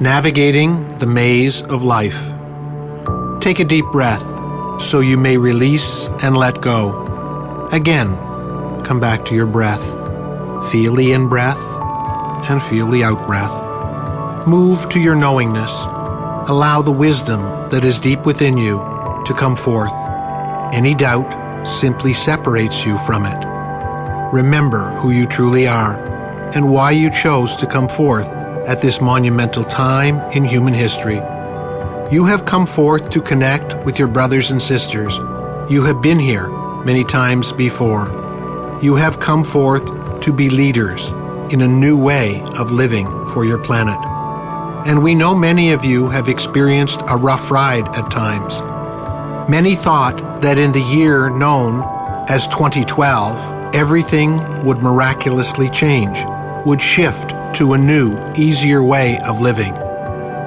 Navigating the maze of life. Take a deep breath so you may release and let go. Again, come back to your breath. Feel the in-breath and feel the out-breath. Move to your knowingness. Allow the wisdom that is deep within you to come forth. Any doubt simply separates you from it. Remember who you truly are and why you chose to come forth at this monumental time in human history. You have come forth to connect with your brothers and sisters. You have been here many times before. You have come forth to be leaders in a new way of living for your planet. And we know many of you have experienced a rough ride at times. Many thought that in the year known as 2012, everything would miraculously change, would shift to a new, easier way of living.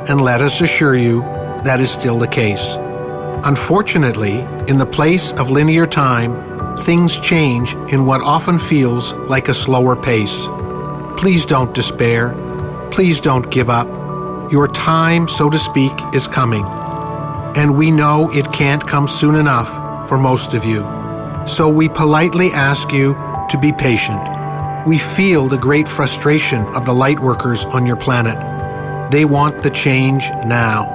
And let us assure you, that is still the case. Unfortunately, in the place of linear time, things change in what often feels like a slower pace. Please don't despair. Please don't give up. Your time, so to speak, is coming. And we know it can't come soon enough for most of you. So we politely ask you to be patient. We feel the great frustration of the light workers on your planet. They want the change now.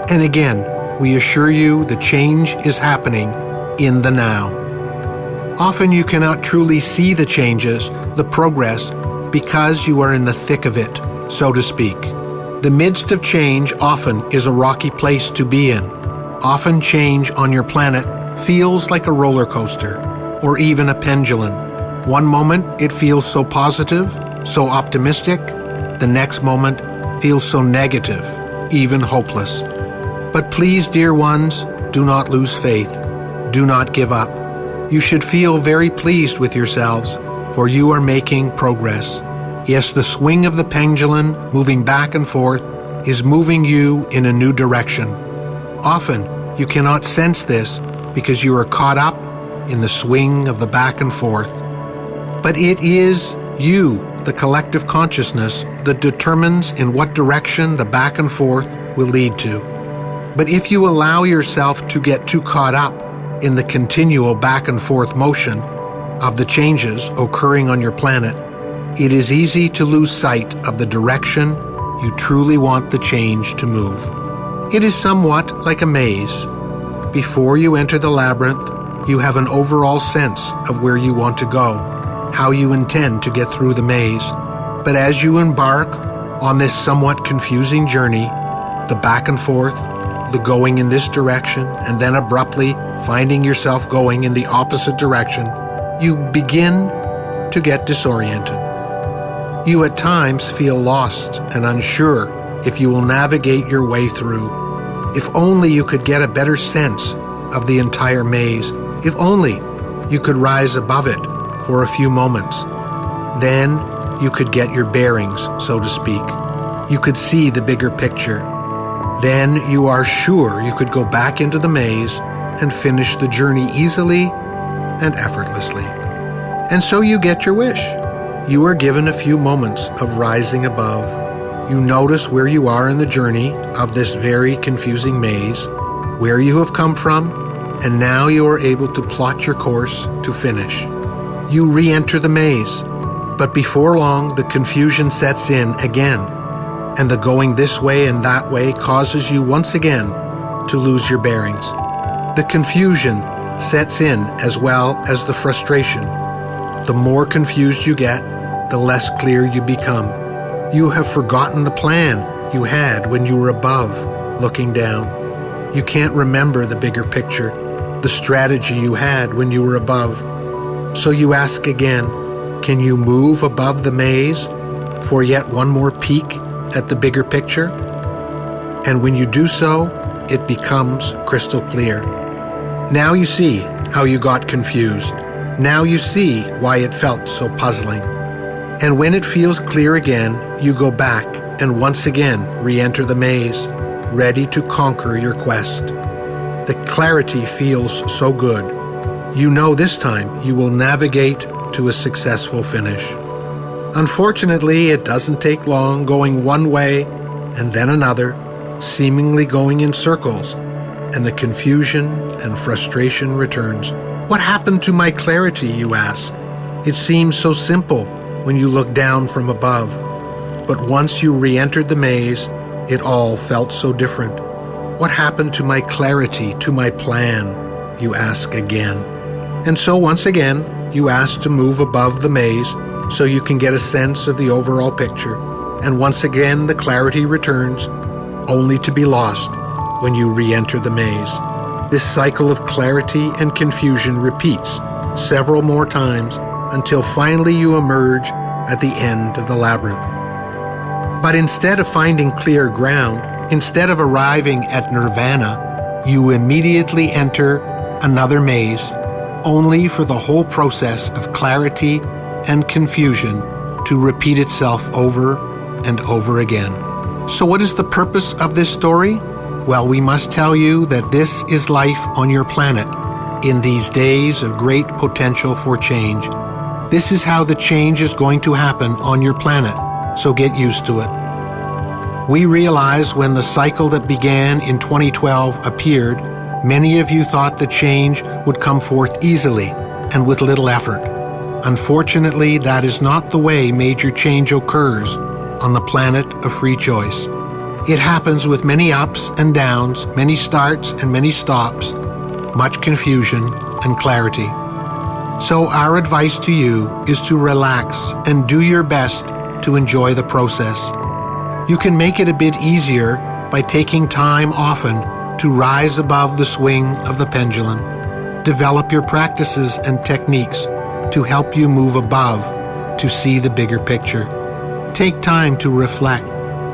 And again, we assure you the change is happening in the now. Often you cannot truly see the changes, the progress, because you are in the thick of it, so to speak. The midst of change often is a rocky place to be in. Often change on your planet feels like a roller coaster, or even a pendulum. One moment it feels so positive, so optimistic. The next moment feels so negative, even hopeless. But please, dear ones, do not lose faith. Do not give up. You should feel very pleased with yourselves, for you are making progress. Yes, the swing of the pendulum, moving back and forth, is moving you in a new direction. Often, you cannot sense this because you are caught up in the swing of the back and forth. But it is you, the collective consciousness, that determines in what direction the back and forth will lead to. But if you allow yourself to get too caught up in the continual back and forth motion of the changes occurring on your planet, it is easy to lose sight of the direction you truly want the change to move. It is somewhat like a maze. Before you enter the labyrinth, you have an overall sense of where you want to go, how you intend to get through the maze. But as you embark on this somewhat confusing journey, the back and forth, the going in this direction, and then abruptly finding yourself going in the opposite direction, you begin to get disoriented. You at times feel lost and unsure if you will navigate your way through. If only you could get a better sense of the entire maze. If only you could rise above it for a few moments. Then you could get your bearings, so to speak. You could see the bigger picture. Then you are sure you could go back into the maze and finish the journey easily and effortlessly. And so you get your wish. You are given a few moments of rising above. You notice where you are in the journey of this very confusing maze, where you have come from, and now you are able to plot your course to finish. You re-enter the maze, but before long the confusion sets in again, and the going this way and that way causes you once again to lose your bearings. The confusion sets in as well as the frustration. The more confused you get, the less clear you become. You have forgotten the plan you had when you were above, looking down. You can't remember the bigger picture, the strategy you had when you were above. So you ask again, can you move above the maze for yet one more peek at the bigger picture? And when you do so, it becomes crystal clear. Now you see how you got confused. Now you see why it felt so puzzling. And when it feels clear again, you go back and once again re-enter the maze, ready to conquer your quest. The clarity feels so good. You know this time you will navigate to a successful finish. Unfortunately, it doesn't take long going one way and then another, seemingly going in circles, and the confusion and frustration returns. What happened to my clarity, you ask? It seems so simple when you look down from above, but once you re-entered the maze, it all felt so different. What happened to my clarity, to my plan, you ask again. And so once again, you ask to move above the maze so you can get a sense of the overall picture, and once again the clarity returns, only to be lost when you re-enter the maze. This cycle of clarity and confusion repeats several more times until finally you emerge at the end of the labyrinth. But instead of finding clear ground, instead of arriving at nirvana, you immediately enter another maze, only for the whole process of clarity and confusion to repeat itself over and over again. So what is the purpose of this story? Well, we must tell you that this is life on your planet in these days of great potential for change. This is how the change is going to happen on your planet, so get used to it. We realize when the cycle that began in 2012 appeared, many of you thought the change would come forth easily and with little effort. Unfortunately, that is not the way major change occurs on the planet of free choice. It happens with many ups and downs, many starts and many stops, much confusion and clarity. So our advice to you is to relax and do your best to enjoy the process. You can make it a bit easier by taking time often to rise above the swing of the pendulum. Develop your practices and techniques to help you move above, to see the bigger picture. Take time to reflect,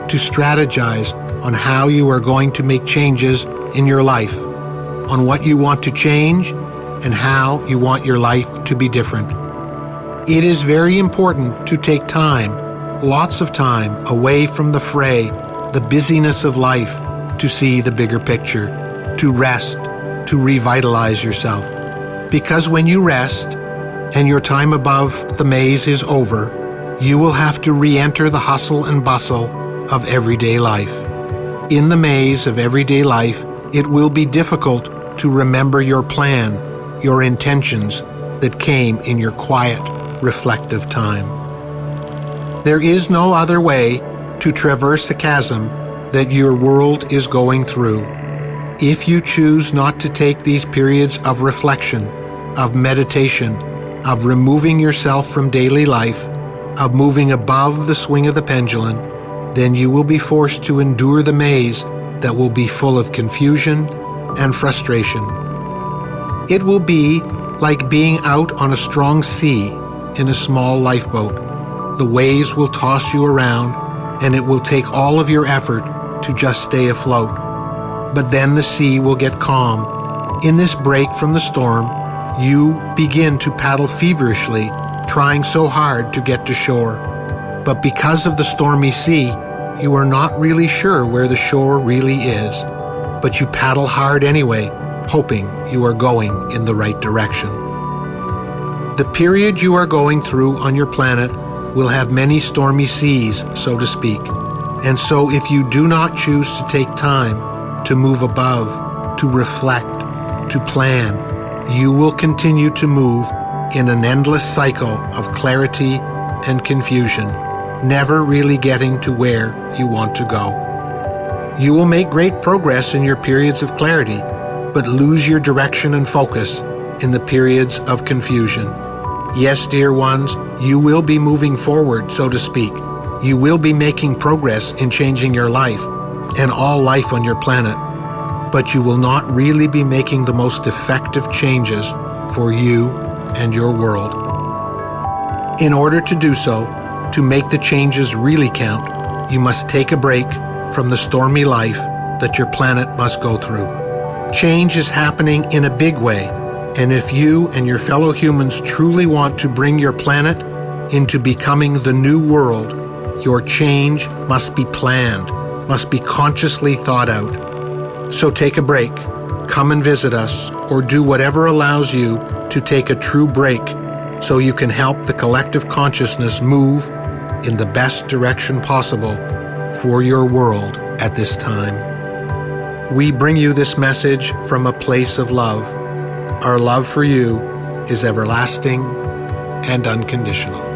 to strategize on how you are going to make changes in your life, on what you want to change, and how you want your life to be different. It is very important to take time, lots of time, away from the fray, the busyness of life, to see the bigger picture, to rest, to revitalize yourself. Because when you rest, and your time above the maze is over, you will have to re-enter the hustle and bustle of everyday life. In the maze of everyday life, it will be difficult to remember your plan, your intentions that came in your quiet, reflective time. There is no other way to traverse a chasm that your world is going through. If you choose not to take these periods of reflection, of meditation, of removing yourself from daily life, of moving above the swing of the pendulum, then you will be forced to endure the maze that will be full of confusion and frustration. It will be like being out on a strong sea in a small lifeboat. The waves will toss you around, and it will take all of your effort to just stay afloat. But then the sea will get calm. In this break from the storm, you begin to paddle feverishly, trying so hard to get to shore. But because of the stormy sea, you are not really sure where the shore really is. But you paddle hard anyway, hoping you are going in the right direction. The period you are going through on your planet will have many stormy seas, so to speak. And so if you do not choose to take time to move above, to reflect, to plan, you will continue to move in an endless cycle of clarity and confusion, never really getting to where you want to go. You will make great progress in your periods of clarity, but lose your direction and focus in the periods of confusion. Yes, dear ones, you will be moving forward, so to speak. You will be making progress in changing your life and all life on your planet, but you will not really be making the most effective changes for you and your world. In order to do so, to make the changes really count, you must take a break from the stormy life that your planet must go through. Change is happening in a big way, and if you and your fellow humans truly want to bring your planet into becoming the new world, your change must be planned, must be consciously thought out. So take a break, come and visit us, or do whatever allows you to take a true break so you can help the collective consciousness move in the best direction possible for your world at this time. We bring you this message from a place of love. Our love for you is everlasting and unconditional.